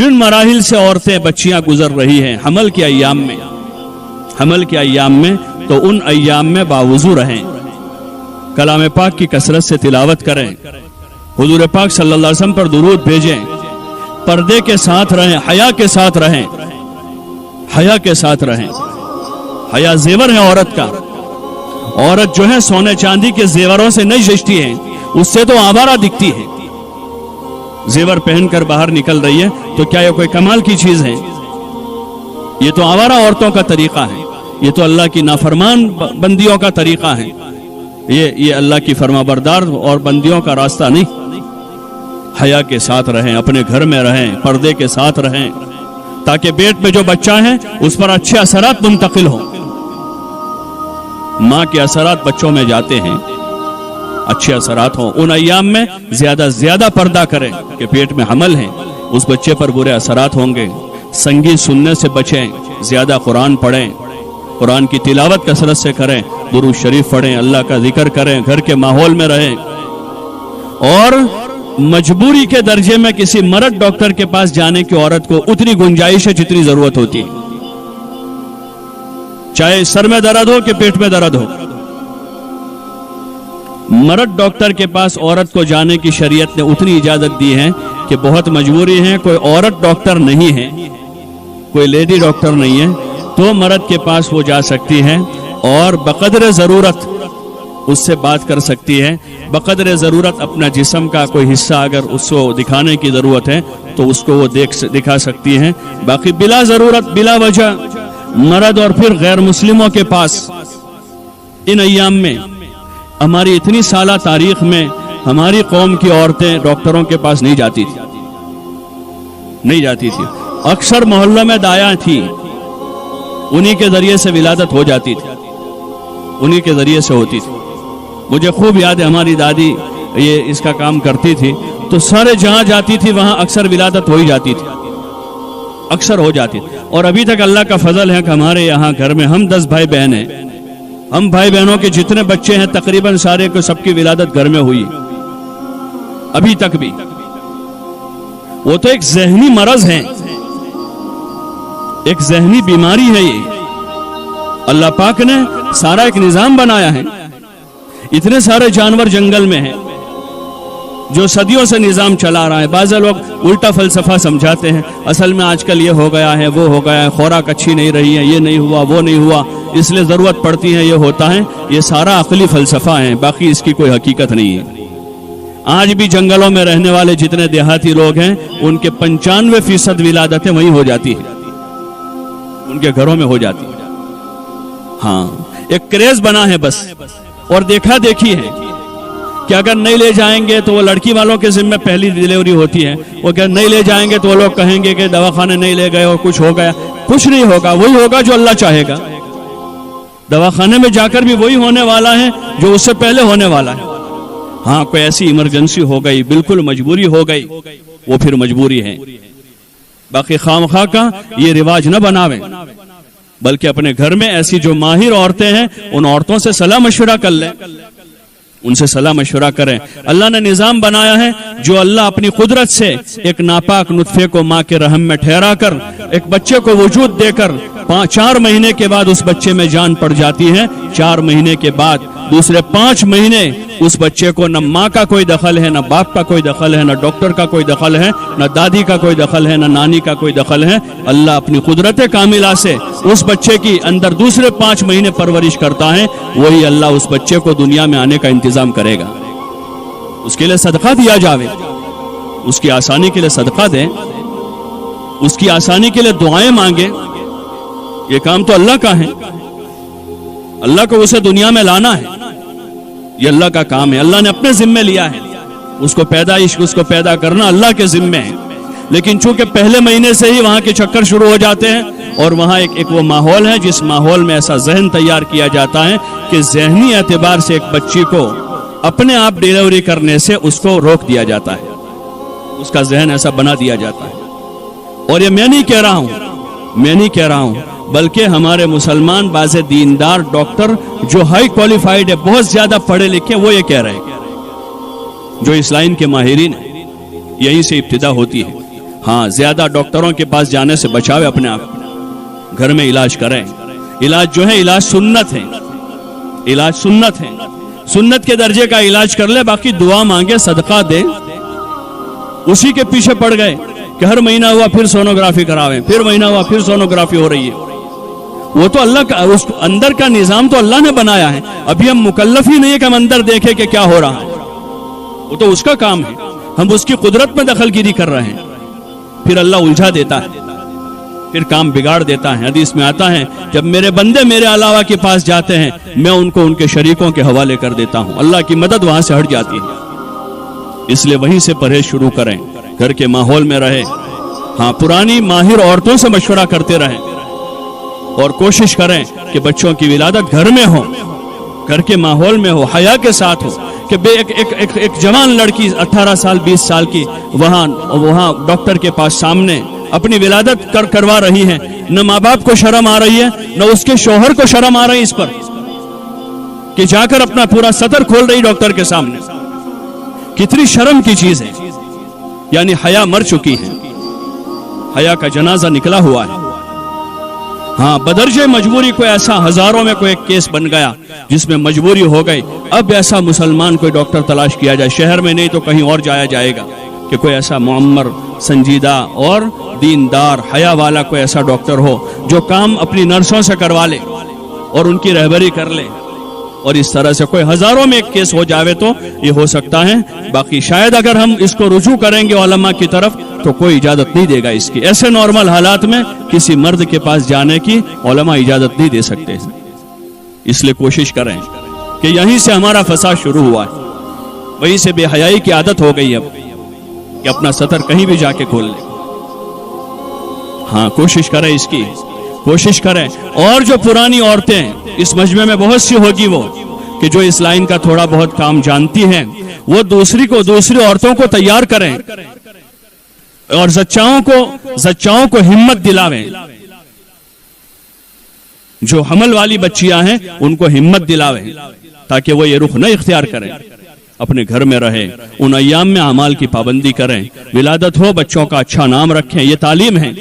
جن مراحل سے عورتیں بچیاں گزر رہی ہیں حمل کے ایام میں تو ان ایام میں باوضو رہیں، کلام پاک کی کثرت سے تلاوت کریں، حضور پاک صلی اللہ علیہ وسلم پر درود بھیجیں، پردے کے ساتھ رہیں، حیا کے ساتھ رہیں۔ حیا زیور ہے عورت کا۔ عورت جو ہے سونے چاندی کے زیوروں سے نہیں جچتی ہے، اس سے تو آوارہ دکھتی ہے۔ زیور پہن کر باہر نکل رہی ہے تو کیا یہ کوئی کمال کی چیز ہے؟ یہ تو آوارہ عورتوں کا طریقہ ہے، یہ تو اللہ کی نافرمان بندیوں کا طریقہ ہے، یہ اللہ کی فرما بردار اور بندیوں کا راستہ نہیں۔ حیا کے ساتھ رہیں، اپنے گھر میں رہیں، پردے کے ساتھ رہیں، تاکہ پیٹ میں جو بچہ ہے اس پر اچھے اثرات منتقل ہوں۔ ماں کے اثرات بچوں میں جاتے ہیں، اچھے اثرات ہوں۔ ان ایام میں زیادہ پردہ کریں کہ پیٹ میں حمل ہے، اس بچے پر برے اثرات ہوں گے۔ سنگیت سننے سے بچیں، زیادہ قرآن پڑھیں، قرآن کی تلاوت کثرت سے کریں، درود شریف پڑھیں، اللہ کا ذکر کریں، گھر کے ماحول میں رہیں۔ اور مجبوری کے درجے میں کسی مرد ڈاکٹر کے پاس جانے کی عورت کو اتنی گنجائش ہے جتنی ضرورت ہوتی ہے، چاہے سر میں درد ہو کہ پیٹ میں درد ہو۔ مرد ڈاکٹر کے پاس عورت کو جانے کی شریعت نے اتنی اجازت دی ہے کہ بہت مجبوری ہے، کوئی عورت ڈاکٹر نہیں ہے، کوئی لیڈی ڈاکٹر نہیں ہے تو مرد کے پاس وہ جا سکتی ہے اور بقدر ضرورت اس سے بات کر سکتی ہے۔ بقدر ضرورت اپنا جسم کا کوئی حصہ اگر اس کو دکھانے کی ضرورت ہے تو اس کو وہ دکھا سکتی ہے، باقی بلا ضرورت بلا وجہ مرد اور پھر غیر مسلموں کے پاس ان ایام میں، ہماری اتنی سالہ تاریخ میں ہماری قوم کی عورتیں ڈاکٹروں کے پاس نہیں جاتی تھی۔ اکثر محلوں میں دایا تھی، انہی کے ذریعے سے ولادت ہو جاتی تھی، انہی کے ذریعے سے ہوتی تھی۔ مجھے خوب یاد ہے ہماری دادی یہ اس کا کام کرتی تھی تو سارے جہاں جاتی تھی وہاں اکثر ولادت ہو ہی جاتی تھی، اکثر ہو جاتی تھی۔ اور ابھی تک اللہ کا فضل ہے کہ ہمارے یہاں گھر میں ہم 10 بھائی بہن ہیں، ہم بھائی بہنوں کے جتنے بچے ہیں تقریباً سارے کو سب کی ولادت گھر میں ہوئی، ابھی تک بھی۔ وہ تو ایک ذہنی مرض ہے، ایک ذہنی بیماری ہے، یہ اللہ پاک نے سارا ایک نظام بنایا ہے۔ اتنے سارے جانور جنگل میں ہیں جو صدیوں سے نظام چلا رہا ہے۔ بعض لوگ الٹا فلسفہ سمجھاتے ہیں، اصل میں آج کل یہ ہو گیا ہے، وہ ہو گیا ہے، خوراک اچھی نہیں رہی ہے، یہ نہیں ہوا، وہ نہیں ہوا، اس لیے ضرورت پڑتی ہے، یہ ہوتا ہے۔ یہ سارا عقلی فلسفہ ہے، باقی اس کی کوئی حقیقت نہیں ہے۔ آج بھی جنگلوں میں رہنے والے جتنے دیہاتی لوگ ہیں ان کے 95% ولادتیں وہیں ہو جاتی ہیں، ان کے گھروں میں ہو جاتی ہیں۔ ہاں، ایک کریز بنا ہے بس، اور دیکھا دیکھی ہے کہ اگر نہیں لے جائیں گے تو وہ لڑکی والوں کے ذمہ پہلی ڈیلیوری ہوتی ہے، وہ کہ نہیں لے جائیں گے تو وہ لوگ کہیں گے کہ دواخانے نہیں لے گئے اور کچھ ہو گیا۔ کچھ نہیں ہوگا، وہی ہوگا جو اللہ چاہے گا۔ دواخانے میں جا کر بھی وہی ہونے والا ہے جو اس سے پہلے ہونے والا ہے۔ ہاں، کوئی ایسی ایمرجنسی ہو گئی، بالکل مجبوری ہو گئی، وہ پھر مجبوری ہے۔ باقی خامخواہ کا یہ رواج نہ بناویں، بلکہ اپنے گھر میں ایسی جو ماہر عورتیں ہیں ان عورتوں سے صلاح مشورہ کر لیں، ان سے صلاح مشورہ کریں۔ اللہ نے نظام بنایا ہے جو اللہ اپنی قدرت سے ایک ناپاک نطفے کو ماں کے رحم میں ٹھہرا کر ایک بچے کو وجود دے کر 4 مہینے کے بعد اس بچے میں جان پڑ جاتی ہے۔ 4 مہینے کے بعد دوسرے 5 مہینے اس بچے کو نہ ماں کا کوئی دخل ہے، نہ باپ کا کوئی دخل ہے، نہ ڈاکٹر کا کوئی دخل ہے، نہ دادی کا کوئی دخل ہے، نہ نانی کا کوئی دخل ہے۔ اللہ اپنی قدرت کاملہ سے اس بچے کی اندر دوسرے 5 مہینے پرورش کرتا ہے، وہی اللہ اس بچے کو دنیا میں آنے کا انتظام کرے گا۔ اس کے لیے صدقہ دیا جاوے، اس کی آسانی کے لیے صدقہ دیں، اس کی آسانی کے لیے دعائیں مانگیں۔ یہ کام تو اللہ کا ہے، اللہ کو اسے دنیا میں لانا ہے، یہ اللہ کا کام ہے، اللہ نے اپنے ذمے لیا ہے۔ اس کو پیدا کرنا اللہ کے ذمے ہے، لیکن چونکہ پہلے مہینے سے ہی وہاں کے چکر شروع ہو جاتے ہیں اور وہاں ایک وہ ماحول ہے جس ماحول میں ایسا ذہن تیار کیا جاتا ہے کہ ذہنی اعتبار سے ایک بچی کو اپنے آپ ڈیلیوری کرنے سے اس کو روک دیا جاتا ہے، اس کا ذہن ایسا بنا دیا جاتا ہے۔ اور یہ میں نہیں کہہ رہا ہوں بلکہ ہمارے مسلمان بعض دیندار ڈاکٹر جو ہائی کوالیفائیڈ ہے، بہت زیادہ پڑھے لکھے، وہ یہ کہہ رہے ہیں، جو اس لائن کے ماہرین ہیں، یہیں سے ابتدا ہوتی ہے۔ ہاں زیادہ ڈاکٹروں کے پاس جانے سے بچاوے اپنے آپ کو، گھر میں علاج کریں۔ علاج جو ہے علاج سنت ہے، علاج سنت ہے، سنت کے درجے کا علاج کر لے، باقی دعا مانگے صدقہ دے۔ اسی کے پیچھے پڑ گئے کہ ہر مہینہ ہوا پھر سونوگرافی کراویں، پھر مہینہ ہوا پھر سونوگرافی ہو رہی ہے۔ وہ تو اللہ کا، اس اندر کا نظام تو اللہ نے بنایا ہے، ابھی ہم مکلف ہی نہیں ہے کہ ہم اندر دیکھیں کہ کیا ہو رہا ہے، وہ تو اس کا کام ہے، ہم اس کی قدرت میں دخل گیری کر رہے ہیں، پھر اللہ الجھا دیتا ہے، پھر کام بگاڑ دیتا ہے۔ حدیث میں آتا ہے جب میرے بندے میرے علاوہ کے پاس جاتے ہیں میں ان کو ان کے شریکوں کے حوالے کر دیتا ہوں، اللہ کی مدد وہاں سے ہٹ جاتی ہے۔ اس لیے وہیں سے پرہیز شروع کریں، گھر کے ماحول میں رہے، ہاں پرانی ماہر عورتوں سے مشورہ کرتے رہیں اور کوشش کریں کہ بچوں کی ولادت گھر میں ہو، گھر کے ماحول میں ہو، حیا کے ساتھ ہو، کہ ایک جوان لڑکی 18 سال 20 سال کی وہاں ڈاکٹر کے پاس سامنے اپنی ولادت کروا رہی ہے، نہ ماں باپ کو شرم آ رہی ہے نہ اس کے شوہر کو شرم آ رہی اس پر کہ جا کر اپنا پورا سطر کھول رہی ڈاکٹر کے سامنے۔ کتنی شرم کی چیز ہے، یعنی حیا مر چکی ہے، حیا کا جنازہ نکلا ہوا ہے۔ ہاں بدرجہ مجبوری کوئی ایسا ہزاروں میں کوئی ایک کیس بن گیا جس میں مجبوری ہو گئی، اب ایسا مسلمان کوئی ڈاکٹر تلاش کیا جائے، شہر میں نہیں تو کہیں اور جایا جائے گا کہ کوئی ایسا معمر سنجیدہ اور دیندار حیا والا کوئی ایسا ڈاکٹر ہو جو کام اپنی نرسوں سے کروا لے اور ان کی رہبری کر لے، اور اس طرح سے کوئی ہزاروں میں ایک کیس ہو جاوے تو یہ ہو سکتا ہے۔ باقی شاید اگر ہم اس کو رجوع کریں گے علماء کی طرف تو کوئی اجازت نہیں دے گا اس کی، ایسے نارمل حالات میں کسی مرد کے پاس جانے کی علماء اجازت نہیں دے سکتے ہیں۔ اس لیے کوشش کریں کہ یہیں سے ہمارا فساد شروع ہوا ہے، وہیں سے بے حیائی کی عادت ہو گئی اب کہ اپنا سطر کہیں بھی جا کے کھول لیں۔ ہاں کوشش کریں، اس کی کوشش کریں۔ اور جو پرانی عورتیں اس مجمع میں بہت سی ہوگی وہ کہ جو اس لائن کا تھوڑا بہت کام جانتی ہیں، وہ دوسری عورتوں کو تیار کریں اور زچاؤں کو ہمت دلاویں۔ جو حمل والی بچیاں ہیں ان کو ہمت دلاویں تاکہ وہ یہ رخ نہ اختیار کریں، اپنے گھر میں رہے، ان ایام میں اعمال کی پابندی کریں، ولادت ہو بچوں کا اچھا نام رکھیں، یہ تعلیم ہے۔